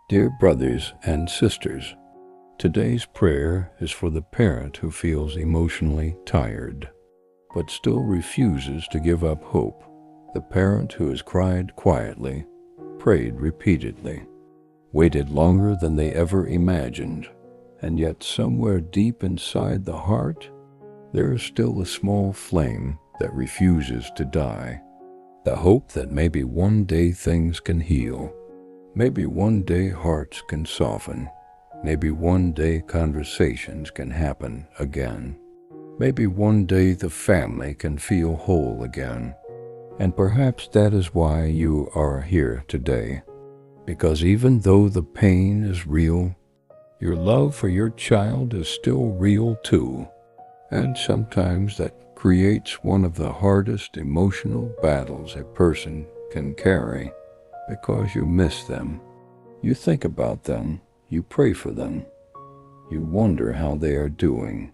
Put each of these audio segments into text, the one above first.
Dear brothers and sisters, today's prayer is for the parent who feels emotionally tired, but still refuses to give up hope. The parent who has cried quietly, prayed repeatedly, waited longer than they ever imagined, and yet somewhere deep inside the heart, there is still a small flame that refuses to die. The hope that maybe one day things can heal. Maybe one day hearts can soften. Maybe one day conversations can happen again. Maybe one day the family can feel whole again. And perhaps that is why you are here today. Because even though the pain is real, your love for your child is still real too. And sometimes that creates one of the hardest emotional battles a person can carry. Because you miss them. You think about them. You pray for them. You wonder how they are doing.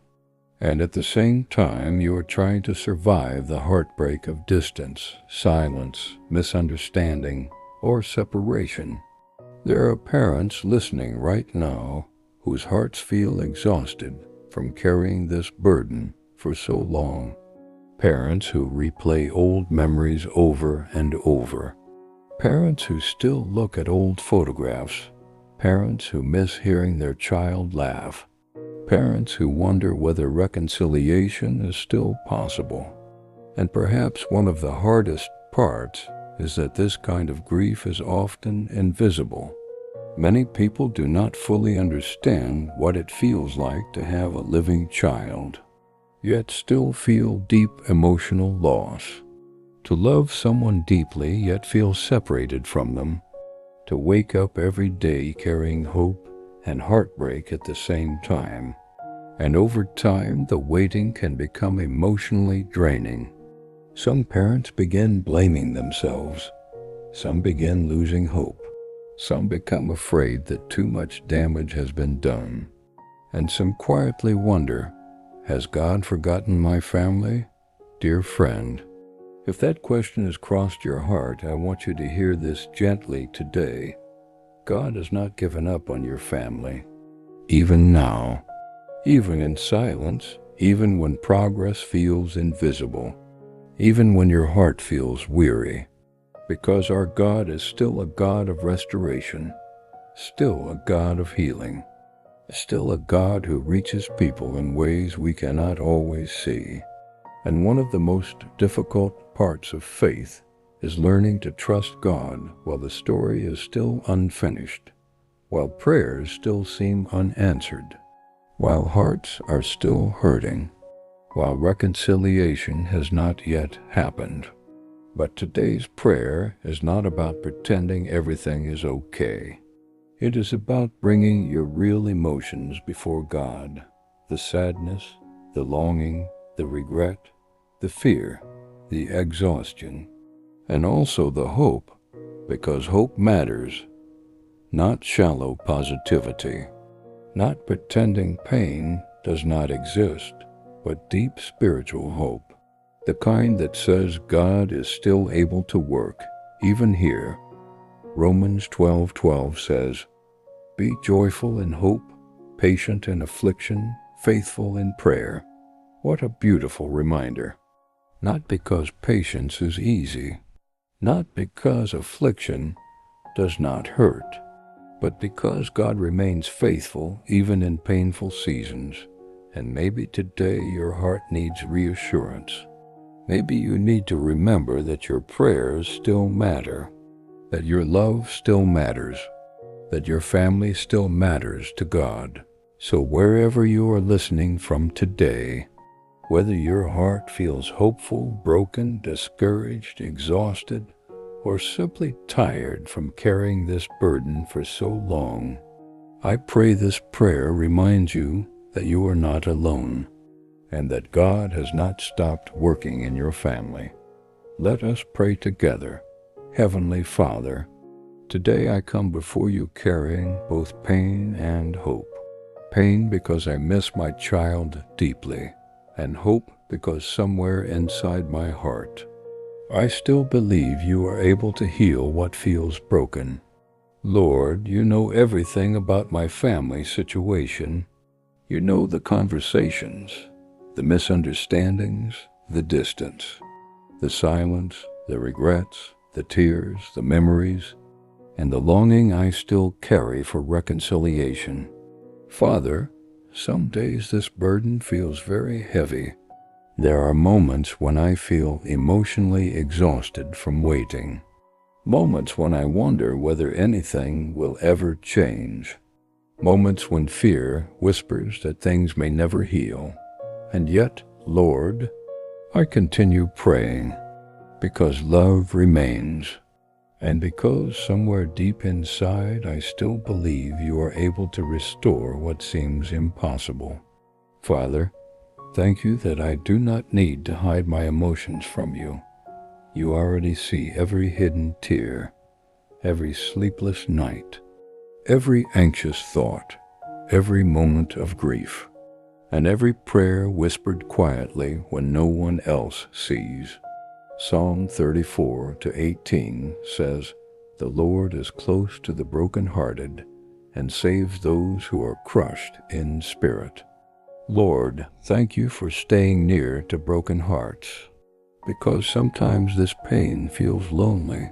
And at the same time, you are trying to survive the heartbreak of distance, silence, misunderstanding, or separation. There are parents listening right now whose hearts feel exhausted from carrying this burden for so long. Parents who replay old memories over and over. Parents who still look at old photographs, parents who miss hearing their child laugh, parents who wonder whether reconciliation is still possible. And perhaps one of the hardest parts is that this kind of grief is often invisible. Many people do not fully understand what it feels like to have a living child, yet still feel deep emotional loss. To love someone deeply yet feel separated from them. To wake up every day carrying hope and heartbreak at the same time. And over time, the waiting can become emotionally draining. Some parents begin blaming themselves. Some begin losing hope. Some become afraid that too much damage has been done. And some quietly wonder, has God forgotten my family? Dear friend, if that question has crossed your heart, I want you to hear this gently today. God has not given up on your family. Even now, even in silence, even when progress feels invisible, even when your heart feels weary, because our God is still a God of restoration, still a God of healing, still a God who reaches people in ways we cannot always see. And one of the most difficult parts of faith is learning to trust God while the story is still unfinished, while prayers still seem unanswered, while hearts are still hurting, while reconciliation has not yet happened. But today's prayer is not about pretending everything is okay. It is about bringing your real emotions before God, the sadness, the longing, the regret, the fear, the exhaustion, and also the hope, because hope matters, not shallow positivity, not pretending pain does not exist, but deep spiritual hope, the kind that says God is still able to work, even here. Romans 12:12 says, "Be joyful in hope, patient in affliction, faithful in prayer." What a beautiful reminder. Not because patience is easy, not because affliction does not hurt, but because God remains faithful even in painful seasons. And maybe today your heart needs reassurance. Maybe you need to remember that your prayers still matter, that your love still matters, that your family still matters to God. So wherever you are listening from today, whether your heart feels hopeful, broken, discouraged, exhausted, or simply tired from carrying this burden for so long, I pray this prayer reminds you that you are not alone, and that God has not stopped working in your family. Let us pray together. Heavenly Father, today I come before you carrying both pain and hope. Pain because I miss my child deeply, and hope because somewhere inside my heart, I still believe you are able to heal what feels broken. Lord, you know everything about my family situation. You know the conversations, the misunderstandings, the distance, the silence, the regrets, the tears, the memories, and the longing I still carry for reconciliation. Father, some days this burden feels very heavy. There are moments when I feel emotionally exhausted from waiting. Moments when I wonder whether anything will ever change. Moments when fear whispers that things may never heal. And yet, Lord, I continue praying because love remains, and because somewhere deep inside I still believe you are able to restore what seems impossible. Father, thank you that I do not need to hide my emotions from you. You already see every hidden tear, every sleepless night, every anxious thought, every moment of grief, and every prayer whispered quietly when no one else sees. Psalm 34-18 says, "The Lord is close to the brokenhearted and saves those who are crushed in spirit." Lord, thank you for staying near to broken hearts, because sometimes this pain feels lonely.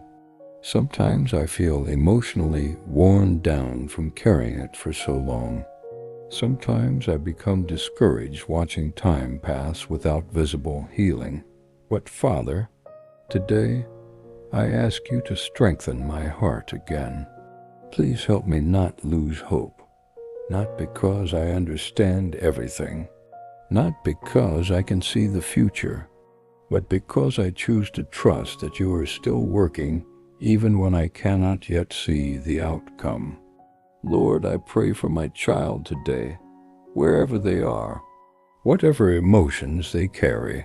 Sometimes I feel emotionally worn down from carrying it for so long. Sometimes I become discouraged watching time pass without visible healing. But Father, today I ask you to strengthen my heart again. Please help me not lose hope, not because I understand everything, not because I can see the future, but because I choose to trust that you are still working even when I cannot yet see the outcome. Lord, I pray for my child today, wherever they are, whatever emotions they carry,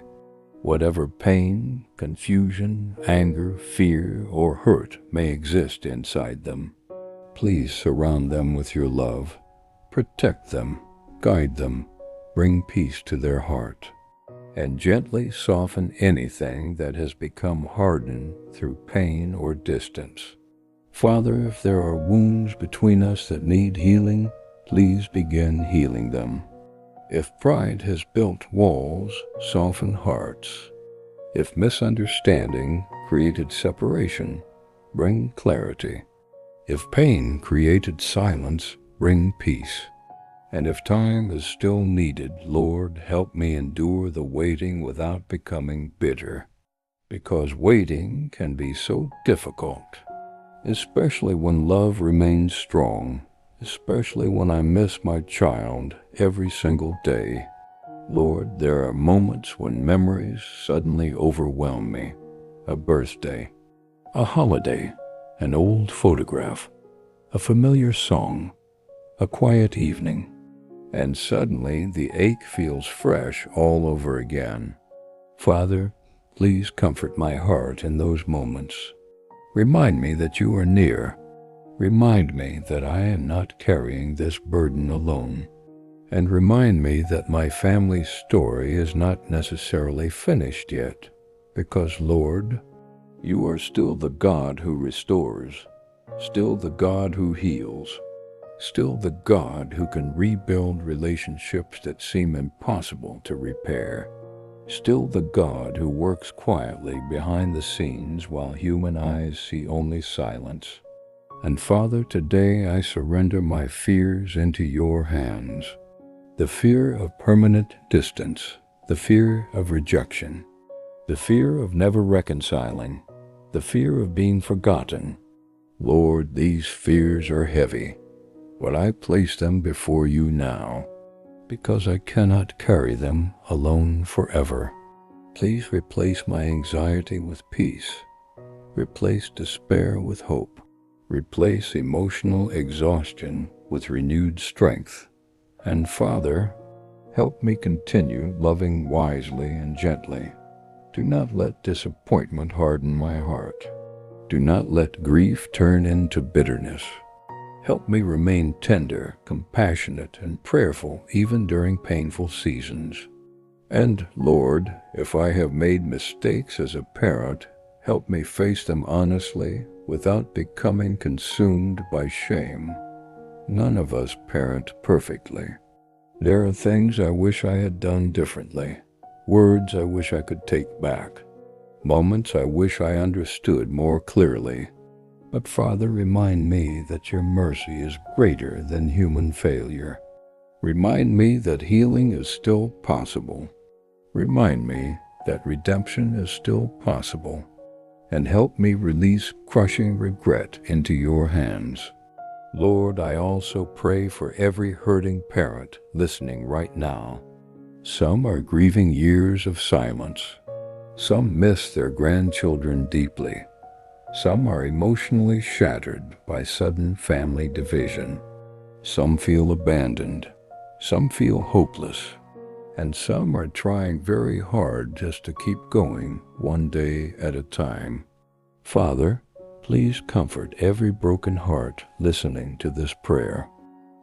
whatever pain, confusion, anger, fear, or hurt may exist inside them. Please surround them with your love, protect them, guide them, bring peace to their heart, and gently soften anything that has become hardened through pain or distance. Father, if there are wounds between us that need healing, please begin healing them. If pride has built walls, soften hearts. If misunderstanding created separation, bring clarity. If pain created silence, bring peace. And if time is still needed, Lord, help me endure the waiting without becoming bitter. Because waiting can be so difficult, especially when love remains strong, especially when I miss my child every single day. Lord, there are moments when memories suddenly overwhelm me. A birthday, a holiday, an old photograph, a familiar song, a quiet evening, and suddenly the ache feels fresh all over again. Father, please comfort my heart in those moments. Remind me that you are near. Remind me that I am not carrying this burden alone. And remind me that my family's story is not necessarily finished yet, because, Lord, you are still the God who restores, still the God who heals, still the God who can rebuild relationships that seem impossible to repair, still the God who works quietly behind the scenes while human eyes see only silence. And Father, today I surrender my fears into your hands. The fear of permanent distance, the fear of rejection, the fear of never reconciling, the fear of being forgotten. Lord, these fears are heavy, but I place them before you now, because I cannot carry them alone forever. Please replace my anxiety with peace, replace despair with hope, replace emotional exhaustion with renewed strength. And Father, help me continue loving wisely and gently. Do not let disappointment harden my heart. Do not let grief turn into bitterness. Help me remain tender, compassionate, and prayerful even during painful seasons. And Lord, if I have made mistakes as a parent, Help me face them honestly without becoming consumed by shame. None of us parent perfectly. There are things I wish I had done differently, words I wish I could take back, moments I wish I understood more clearly. But Father, remind me that your mercy is greater than human failure. Remind me that healing is still possible. Remind me that redemption is still possible. And help me release crushing regret into your hands. Lord, I also pray for every hurting parent listening right now. Some are grieving years of silence. Some miss their grandchildren deeply. Some are emotionally shattered by sudden family division. Some feel abandoned. Some feel hopeless. And some are trying very hard just to keep going one day at a time. Father, please comfort every broken heart listening to this prayer.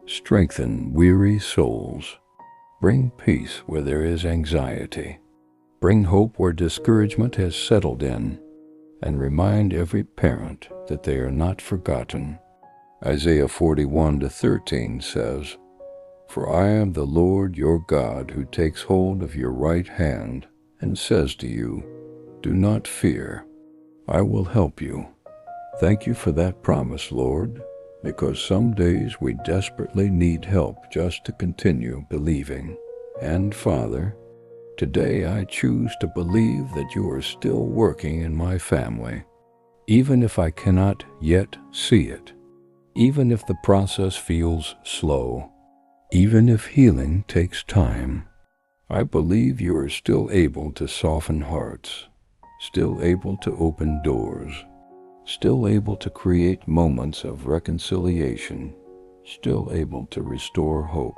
Strengthen weary souls. Bring peace where there is anxiety. Bring hope where discouragement has settled in. And remind every parent that they are not forgotten. Isaiah 41:13 says, "For I am the Lord your God who takes hold of your right hand and says to you, 'Do not fear, I will help you.'" Thank you for that promise, Lord, because some days we desperately need help just to continue believing. And Father, today I choose to believe that you are still working in my family, even if I cannot yet see it, even if the process feels slow, even if healing takes time. I believe you are still able to soften hearts, still able to open doors, still able to create moments of reconciliation, still able to restore hope.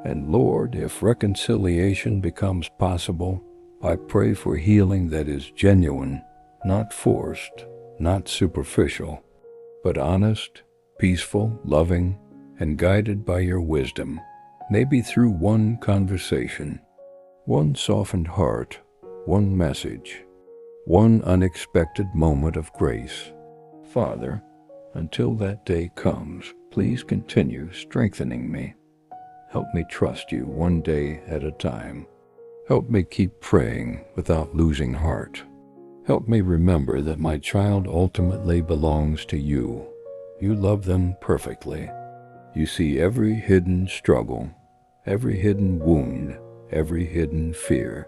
And Lord, if reconciliation becomes possible, I pray for healing that is genuine, not forced, not superficial, but honest, peaceful, loving, and guided by your wisdom. Maybe through one conversation, one softened heart, one message, one unexpected moment of grace. Father, until that day comes, please continue strengthening me. Help me trust you one day at a time. Help me keep praying without losing heart. Help me remember that my child ultimately belongs to you. You love them perfectly. You see every hidden struggle, every hidden wound, every hidden fear.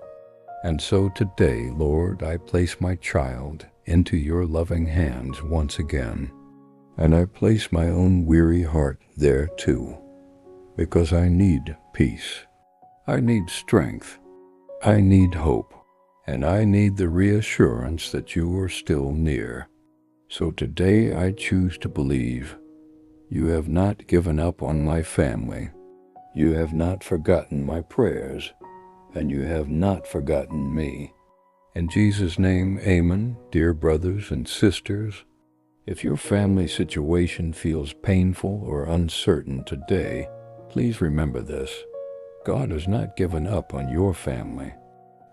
And so today, Lord, I place my child into your loving hands once again. And I place my own weary heart there too. Because I need peace, I need strength, I need hope, and I need the reassurance that you are still near. So today I choose to believe you have not given up on my family, you have not forgotten my prayers, and you have not forgotten me. In Jesus' name, amen, dear brothers and sisters. If your family situation feels painful or uncertain today, please remember this. God has not given up on your family.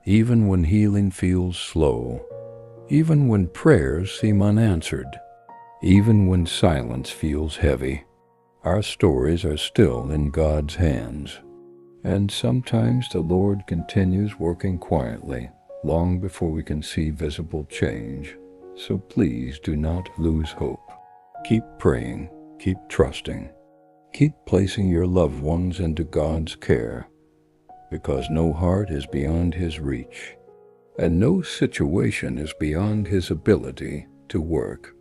Even when healing feels slow, even when prayers seem unanswered, even when silence feels heavy, our stories are still in God's hands. And sometimes the Lord continues working quietly, long before we can see visible change. So please do not lose hope. Keep praying, keep trusting. Keep placing your loved ones into God's care, because no heart is beyond his reach, and no situation is beyond his ability to work.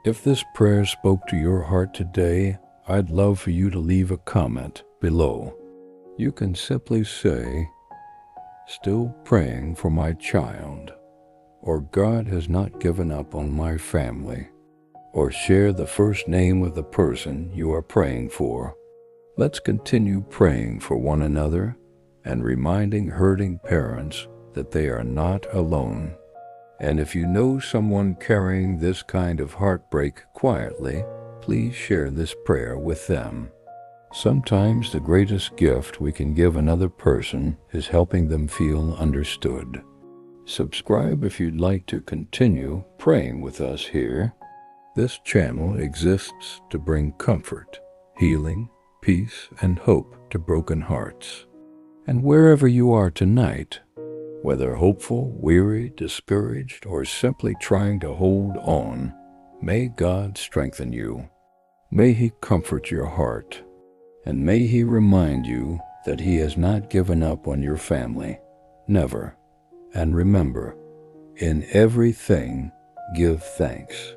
If this prayer spoke to your heart today, I'd love for you to leave a comment below. You can simply say, "Still praying for my child," or "God has not given up on my family," or share the first name of the person you are praying for. Let's continue praying for one another and reminding hurting parents that they are not alone. And if you know someone carrying this kind of heartbreak quietly, please share this prayer with them. Sometimes the greatest gift we can give another person is helping them feel understood. Subscribe if you'd like to continue praying. praying with us here. This channel exists to bring comfort, healing, peace, and hope to broken hearts. And wherever you are tonight, whether hopeful, weary, discouraged, or simply trying to hold on, may God strengthen you. May He comfort your heart, and may He remind you that He has not given up on your family. Never. And remember, in everything, give thanks.